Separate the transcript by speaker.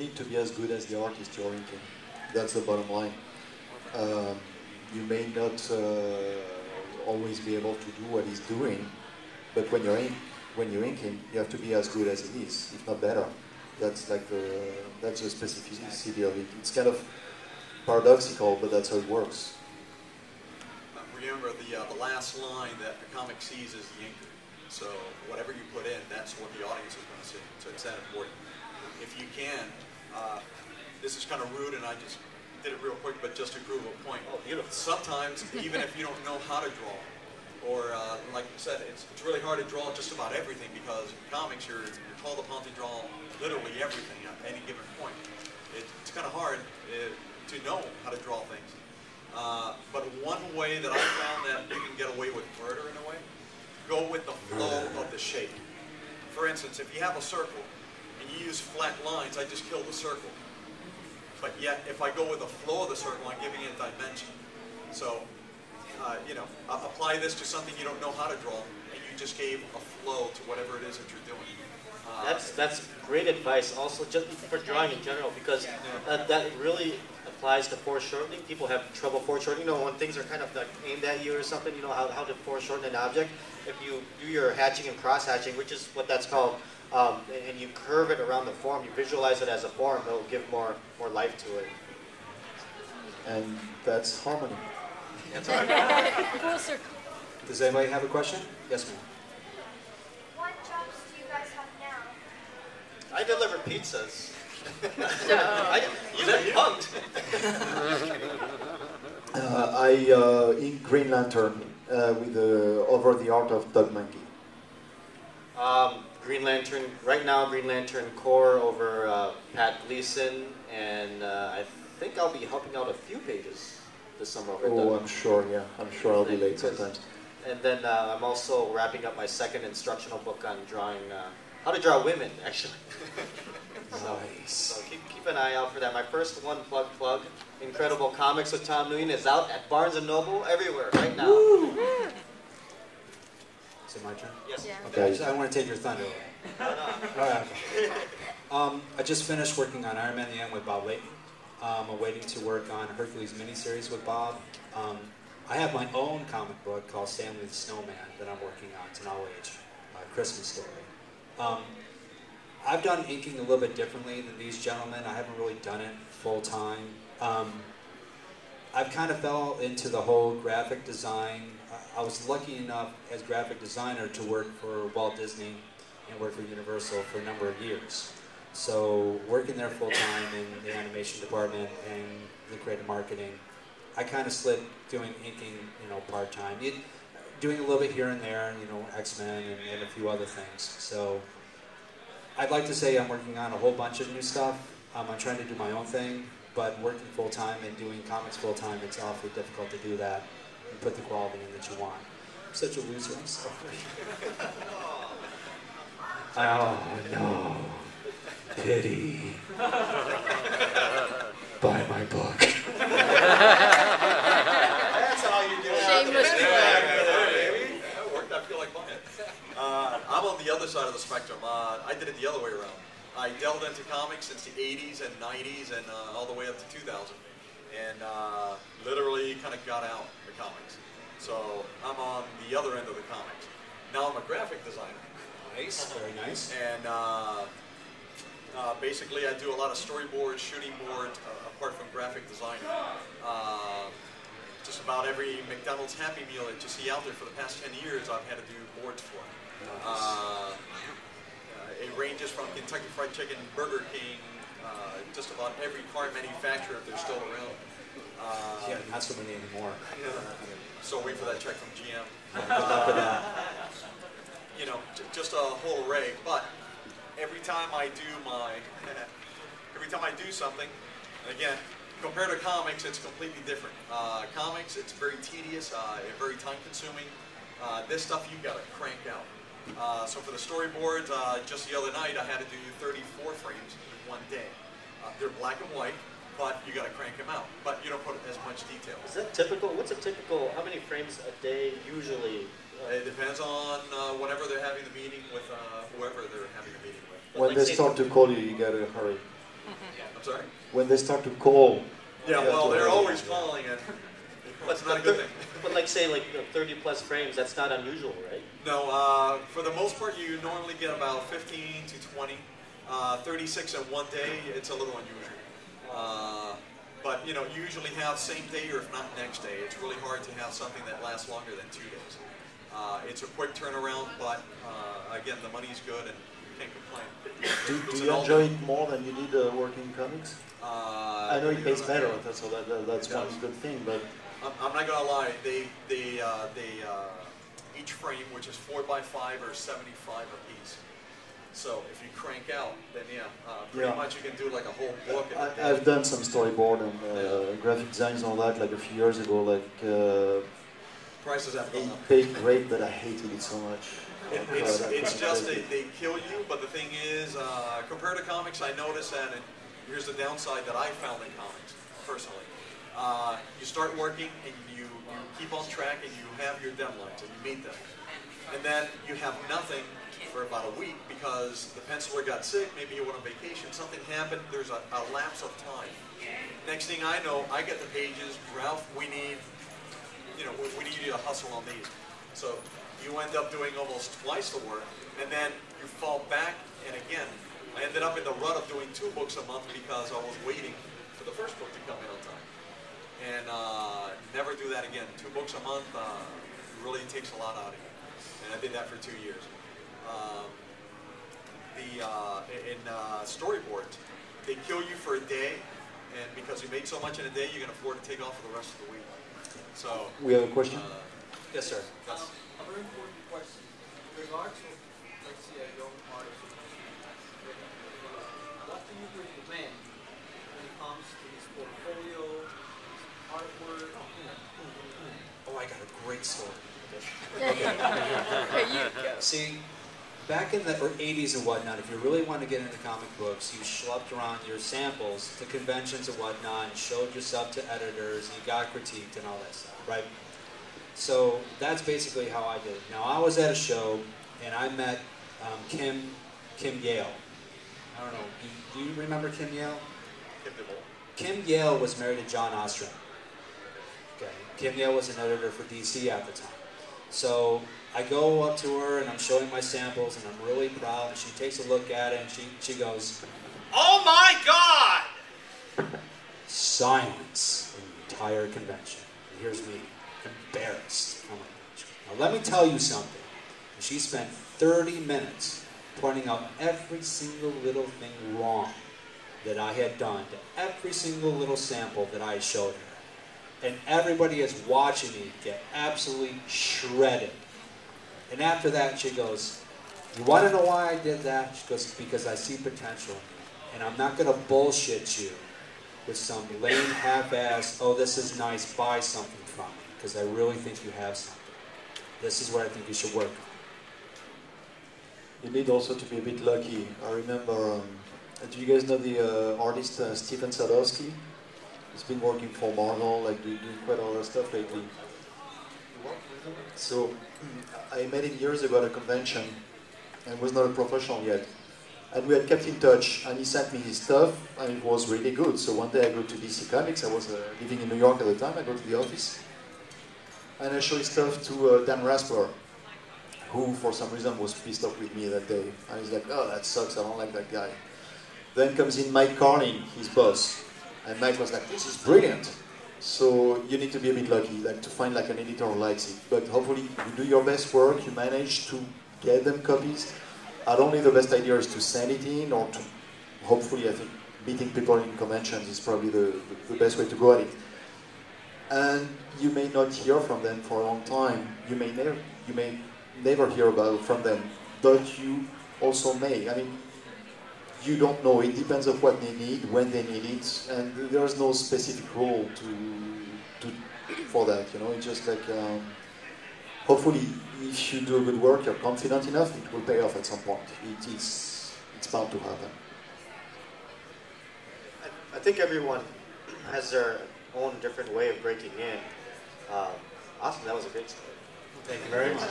Speaker 1: need to be as good as the artist you're inking. That's the bottom line. You may not always be able to do what he's doing, but when you're inking, you have to be as good as he is, if not better. That's like that's the specificity of it. It's kind of paradoxical, but that's how it works.
Speaker 2: Remember, the last line that the comic sees is the inker. So whatever you put in, that's what the audience is going to see. So it's that important. If you can, this is kind of rude, and I just did it real quick, but just to prove a point. Oh, beautiful. Sometimes, even if you don't know how to draw, or like you said, it's really hard to draw just about everything, because in comics you're called upon to draw literally everything at any given point. It's kind of hard to know how to draw things. But one way that I found that you can get away with murder in a way, go with the flow of the shape. For instance, if you have a circle and you use flat lines, I just kill the circle. But yet, if I go with the flow of the circle, I'm giving it dimension. So, you know, apply this to something you don't know how to draw, and you just gave a flow to whatever it is that you're doing.
Speaker 3: That's great advice, also just for drawing in general, because that really applies to foreshortening. People have trouble foreshortening. You know, when things are kind of like aimed at you or something, you know how to foreshorten an object. If you do your hatching and cross-hatching, which is what that's called, and you curve it around the form, you visualize it as a form, it'll give more life to it.
Speaker 1: And that's harmony.
Speaker 3: That's harmony.
Speaker 4: Full circle.
Speaker 5: Does anybody have a question? Yes, ma'am.
Speaker 6: What jobs do you guys have now?
Speaker 3: I deliver pizzas. You get punked.
Speaker 1: I ink Green Lantern with over the art of Doug Mankey.
Speaker 3: Green Lantern, right now Green Lantern Core over Pat Gleason, and I think I'll be helping out a few pages this summer over
Speaker 1: Oh, I'm sure, yeah. I'm sure I'll be late sometimes.
Speaker 3: And then I'm also wrapping up my second instructional book on drawing, how to draw women, actually. So keep an eye out for that. My first one, plug, Incredible Comics with Tom Nguyen, is out at Barnes & Noble, everywhere, right now.
Speaker 5: Woo. Is it my turn?
Speaker 3: Yes.
Speaker 4: Yeah.
Speaker 5: Okay, I don't want to take your thunder. I just finished working on Iron Man the End with Bob Layton. I'm waiting to work on Hercules miniseries with Bob. I have my own comic book called Stanley the Snowman that I'm working on. It's an all-age Christmas story. I've done inking a little bit differently than these gentlemen. I haven't really done it full-time. I've kind of fell into the whole graphic design. I was lucky enough as graphic designer to work for Walt Disney and work for Universal for a number of years. So working there full-time in the animation department and the creative marketing, I kind of slid doing inking, you know, part-time. Doing a little bit here and there, you know, X-Men and a few other things. So I'd like to say I'm working on a whole bunch of new stuff. I'm trying to do my own thing, but working full-time and doing comics full-time, it's awfully difficult to do that and put the quality in that you want. I'm such a loser, I'm sorry. Oh, no. Pity. Buy my book.
Speaker 3: That's all you do.
Speaker 4: Shameless
Speaker 2: That worked. I feel like buying it. I'm on the other side of the spectrum. I did it the other way around. I delved into comics since the 80s and 90s and all the way up to 2000. And literally kind of got out the comics. So I'm on the other end of the comics. Now I'm a graphic designer.
Speaker 5: Nice, very nice.
Speaker 2: And basically I do a lot of storyboards, shooting boards, apart from graphic designing. Just about every McDonald's Happy Meal that you see out there for the past 10 years, I've had to do boards for.
Speaker 5: Nice.
Speaker 2: It ranges from Kentucky Fried Chicken, Burger King, just about every car manufacturer if they're still around.
Speaker 5: Yeah, not so many anymore.
Speaker 2: So wait for that check from GM.
Speaker 5: Good luck with that.
Speaker 2: You know, just a whole array. But every time I do something, and again, compared to comics, it's completely different. Comics, it's very tedious, very time-consuming. This stuff you got to crank out. So for the storyboards, just the other night, I had to do 34 frames in one day. They're black and white, but you got to crank them out. But you don't put as much detail.
Speaker 3: Is that typical? What's a typical, how many frames a day usually?
Speaker 2: It depends on whenever they're having the meeting with whoever they're having the meeting with.
Speaker 1: When
Speaker 3: Like
Speaker 1: they
Speaker 3: say-
Speaker 1: start to call you, you gotta hurry.
Speaker 2: I'm sorry?
Speaker 1: When they start to call.
Speaker 2: Yeah, well, they're always calling, and it's not a good thing.
Speaker 3: But like say like 30 plus frames, that's not unusual, right?
Speaker 2: No, for the most part, you normally get about 15 to 20. 36 in one day, it's a little unusual. But you know, you usually have same day or if not next day. It's really hard to have something that lasts longer than 2 days. It's a quick turnaround, but again, the money's good and you can't complain.
Speaker 1: Do you enjoy it more than you did working in comics? I know it pays better, so that's one good thing. But
Speaker 2: I'm not gonna lie, each frame, which is 4x5 or 75 a piece. So if you crank out, then pretty much you can do like a whole book.
Speaker 1: I've done some storyboard and graphic designs and all that like a few years ago. Like
Speaker 2: prices have gone up.
Speaker 1: It paid great, but I hated it so much.
Speaker 2: It's just they kill you. But the thing is, compared to comics, I noticed that. And here's the downside that I found in comics personally. You start working and you keep on track and you have your deadlines and you meet them, and then you have nothing for about a week because the penciler got sick, maybe you went on vacation, something happened, there's a lapse of time. Next thing I know, I get the pages, Ralph, we need you to hustle on these. So you end up doing almost twice the work, and then you fall back, and again, I ended up in the rut of doing 2 books a month because I was waiting for the first book to come in on time. And never do that again. 2 books a month really takes a lot out of you. And I did that for 2 years. In storyboards, they kill you for a day, and because you made so much in a day, you can afford to take off for the rest of the week. So
Speaker 1: we have a question.
Speaker 5: Yes, sir.
Speaker 4: A very important question. In regards to, let's say, a young artist, what do you recommend when it comes to his portfolio, his artwork?
Speaker 5: Oh, I got a great story.
Speaker 7: There you go.
Speaker 5: See, back in the 80s and whatnot, if you really want to get into comic books, you schlepped around your samples to conventions and whatnot, and showed yourself to editors, and you got critiqued and all that stuff, right? So that's basically how I did it. Now, I was at a show, and I met Kim Yale. I don't know, do you remember Kim Yale? Kim Yale was married to John Ostrom. Okay. Kim Yale was an editor for DC at the time. So I go up to her and I'm showing my samples and I'm really proud, and she takes a look at it and she goes, "Oh my God!" Silence in the entire convention. And here's me, embarrassed. I'm like, now let me tell you something. And she spent 30 minutes pointing out every single little thing wrong that I had done to every single little sample that I showed her. And everybody is watching me get absolutely shredded. And after that, she goes, "You want to know why I did that?" She goes, "Because I see potential in you. And I'm not going to bullshit you with some lame half-ass, oh, this is nice, buy something from me. Because I really think you have something. This is what I think you should work on."
Speaker 1: You need also to be a bit lucky. I remember, do you guys know the artist Stephen Janowsky? He's been working for Marvel, like doing quite a lot of stuff lately. So I met him years ago at a convention, and was not a professional yet. And we had kept in touch, and he sent me his stuff, and it was really good. So one day I go to DC Comics. I was living in New York at the time. I go to the office, and I show his stuff to Dan Rasper, who for some reason was pissed off with me that day. And he's like, "Oh, that sucks. I don't like that guy." Then comes in Mike Carney, his boss. And Mike was like, "This is brilliant." So you need to be a bit lucky, like to find like an editor who likes it. But hopefully you do your best work, you manage to get them copies. I don't think the best idea is to send it in, or to, hopefully I think meeting people in conventions is probably the best way to go at it. And you may not hear from them for a long time. You may never hear from them, but you also may. I mean, you don't know. It depends on what they need, when they need it, and there's no specific rule for that. You know, it's just like hopefully, if you do a good work, you're confident enough, it will pay off at some point. It's bound to happen.
Speaker 3: I think everyone has their own different way of breaking in. Awesome, that was a great story. Thank you very much.